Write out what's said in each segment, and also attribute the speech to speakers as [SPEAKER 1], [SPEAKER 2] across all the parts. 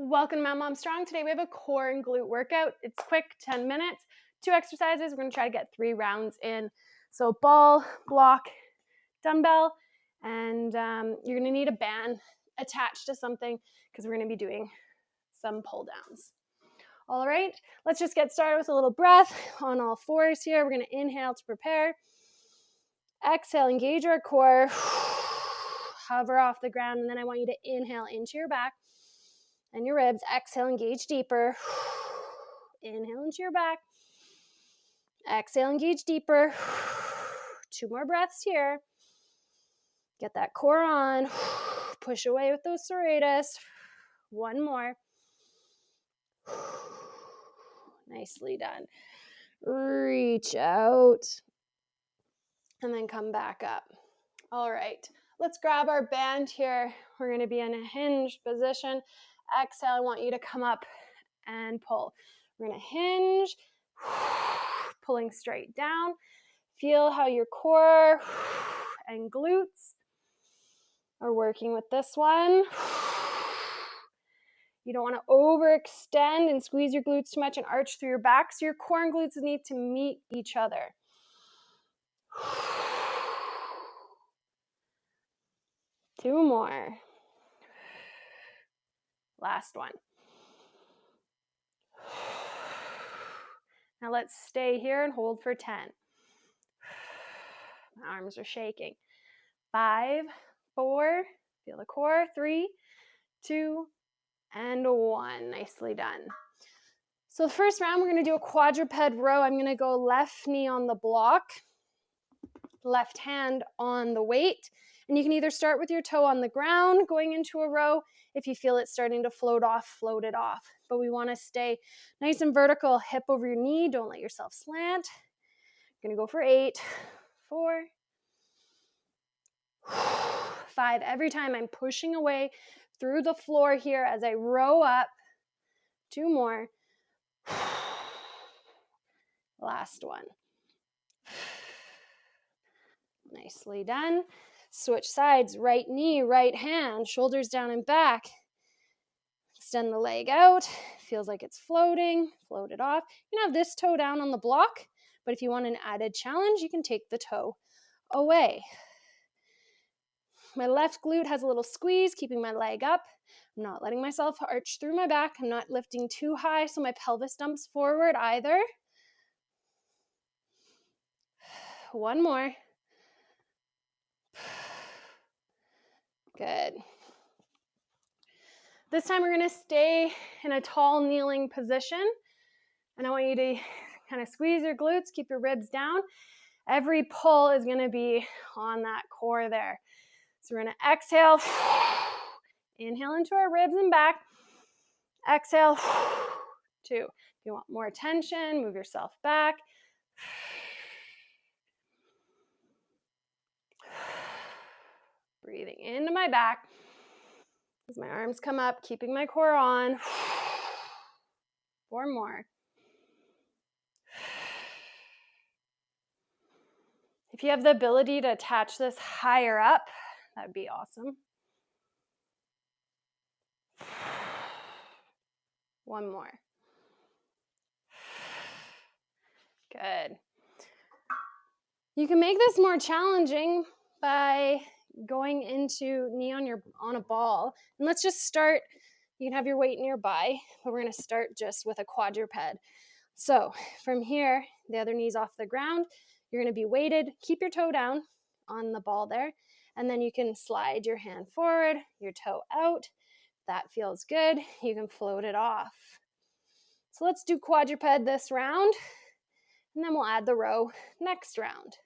[SPEAKER 1] Welcome to Mount Mom Strong. Today we have a core and glute workout. It's quick, 10 minutes, 2 exercises. We're going to try to get 3 rounds in. So ball, block, dumbbell, and you're going to need a band attached to something because we're going to be doing some pull downs. All right, let's just get started with a little breath on all fours here. We're going to inhale to prepare. Exhale, engage our core. Hover off the ground, and then I want you to inhale into your back and your ribs. Exhale, engage deeper. Inhale into your back. Exhale, engage deeper. 2 more breaths here. Get that core on. Push away with those serratus. 1 more. Nicely done. Reach out. And then come back up. All right. Let's grab our band here. We're going to be in a hinge position. Exhale, I want you to come up and pull. We're going to hinge, pulling straight down. Feel how your core and glutes are working with this one. You don't want to overextend and squeeze your glutes too much and arch through your back, so your core and glutes need to meet each other. Two more. Last one. Now let's stay here and hold for 10. My arms are shaking. 5, 4, feel the core. 3, 2, and 1. Nicely done. So the first round, we're going to do a quadruped row. I'm going to go left knee on the block, left hand on the weight. And you can either start with your toe on the ground going into a row. If you feel it starting to float off, float it off. But we want to stay nice and vertical, hip over your knee. Don't let yourself slant. Going to go for 8, 4, 5. Every time I'm pushing away through the floor here as I row up. 2 more. Last one. Nicely done. Switch sides, right knee, right hand, shoulders down and back. Extend the leg out. Feels like it's floating. Float it off. You can have this toe down on the block, but if you want an added challenge, you can take the toe away. My left glute has a little squeeze, keeping my leg up. I'm not letting myself arch through my back. I'm not lifting too high so my pelvis dumps forward either. 1 more. Good. This time we're going to stay in a tall kneeling position. And I want you to kind of squeeze your glutes, keep your ribs down. Every pull is going to be on that core there. So we're going to exhale, inhale into our ribs and back. Exhale, 2. If you want more tension, move yourself back. Breathing into my back as my arms come up, keeping my core on. 4 more. If you have the ability to attach this higher up, that would be awesome. 1 more. Good. You can make this more challenging by going into knee on a ball. And let's just start. You can have your weight nearby, but we're going to start just with a quadruped. So from here, the other knee's off the ground. You're going to be weighted. Keep your toe down on the ball there. And then you can slide your hand forward, your toe out. That feels good. You can float it off. So let's do quadruped this round, and then we'll add the row next round.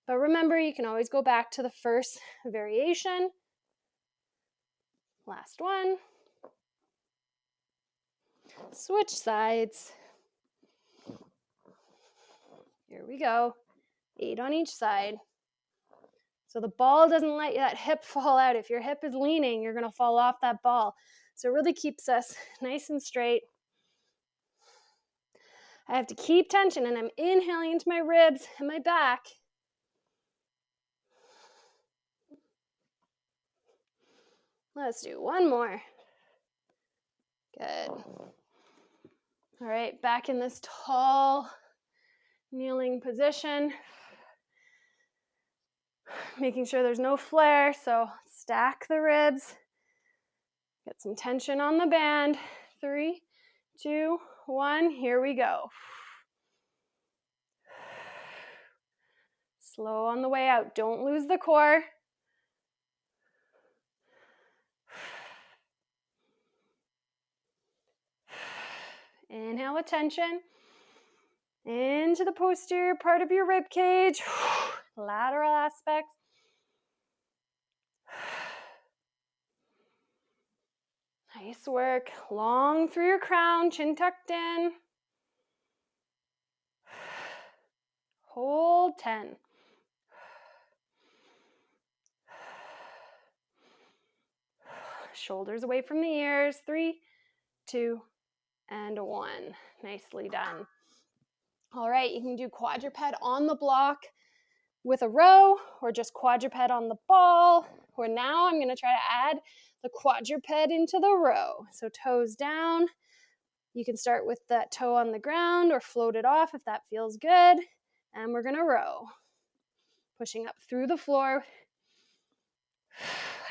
[SPEAKER 1] But remember, you can always go back to the first variation. Last one. Switch sides. Here we go. 8 on each side. So the ball doesn't let that hip fall out. If your hip is leaning, you're going to fall off that ball. So it really keeps us nice and straight. I have to keep tension, and I'm inhaling into my ribs and my back. Let's do 1 more. Good. All right, back in this tall kneeling position. Making sure there's no flare, so stack the ribs. Get some tension on the band. 3, 2, 1, here we go. Slow on the way out. Don't lose the core. Inhale with tension. Into the posterior part of your rib cage. Lateral aspects. Nice work. Long through your crown, chin tucked in. Hold 10. Shoulders away from the ears. 3, 2, and 1. Nicely done. All right, you can do quadruped on the block with a row, or just quadruped on the ball. Or now I'm going to try to add the quadruped into the row. So toes down. You can start with that toe on the ground or float it off if that feels good. And we're going to row. Pushing up through the floor.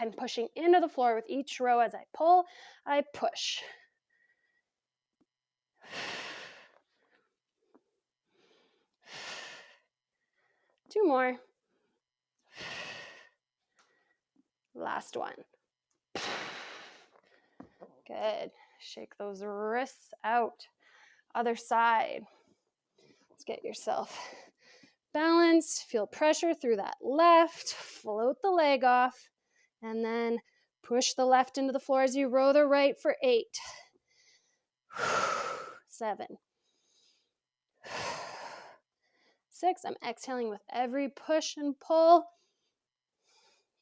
[SPEAKER 1] I'm pushing into the floor with each row. As I pull, I push. Two more. Last one. Good. Shake those wrists out. Other side. Let's get yourself balanced. Feel pressure through that left. Float the leg off. And then push the left into the floor as you row the right for 8. 7. 6. I'm exhaling with every push and pull.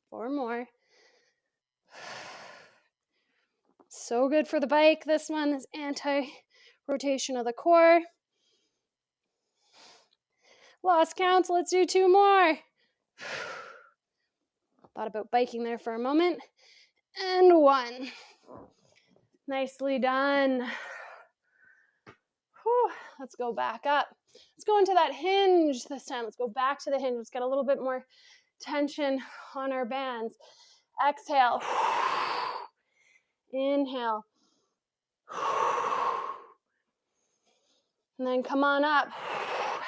[SPEAKER 1] 4 more. So good for the bike, this one, this anti-rotation of the core. Lost count, so let's do 2 more. Thought about biking there for a moment. And 1. Nicely done. Whew. Let's go back up. Let's go into that hinge this time. Let's go back to the hinge. Let's get a little bit more tension on our bands. Exhale. Inhale. And then come on up.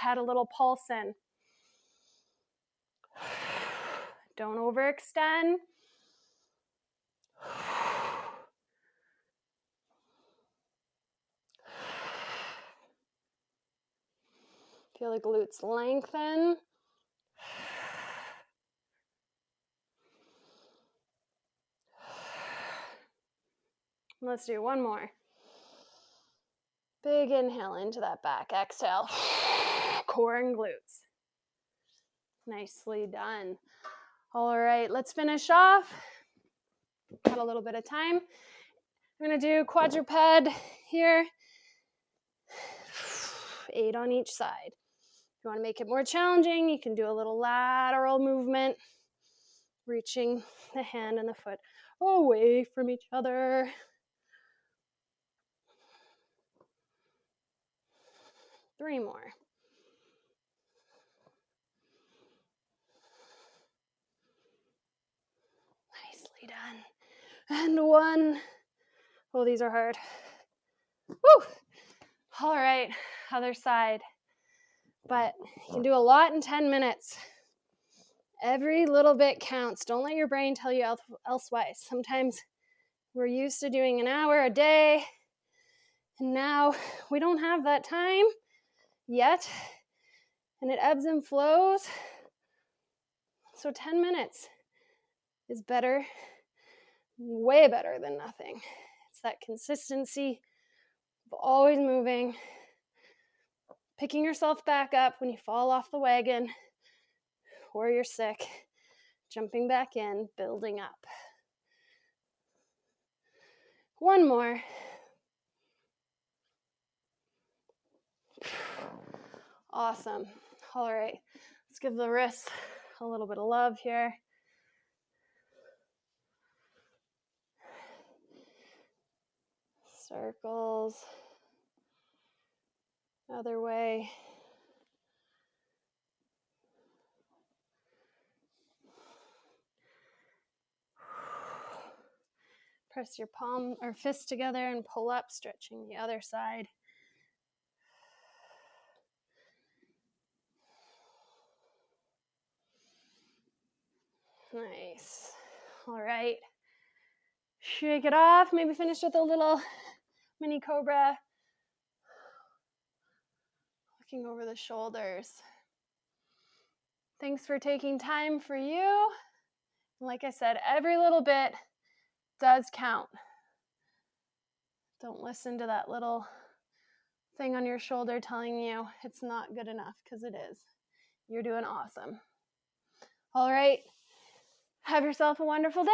[SPEAKER 1] Add a little pulse in. Don't overextend. Feel the glutes lengthen. Let's do 1 more. Big inhale into that back. Exhale. Core and glutes. Nicely done. All right, let's finish off. Got a little bit of time. I'm going to do quadruped here. 8 on each side. If you want to make it more challenging, you can do a little lateral movement, reaching the hand and the foot away from each other. 3 more. Nicely done. And 1. Oh, these are hard. Woo! All right, other side. But you can do a lot in 10 minutes. Every little bit counts. Don't let your brain tell you elsewise. Sometimes we're used to doing an hour a day, and now we don't have that time yet, and it ebbs and flows. So 10 minutes is better, way better than nothing. It's that consistency of always moving, picking yourself back up when you fall off the wagon or you're sick, jumping back in, building up. 1 more. Awesome. All right, let's give the wrists a little bit of love here. Circles. Other way. Press your palm or fist together and pull up, stretching the other side. Nice. All right. Shake it off. Maybe finish with a little mini cobra. Looking over the shoulders. Thanks for taking time for you. Like I said, every little bit does count. Don't listen to that little thing on your shoulder telling you it's not good enough, because it is. You're doing awesome. All right. Have yourself a wonderful day.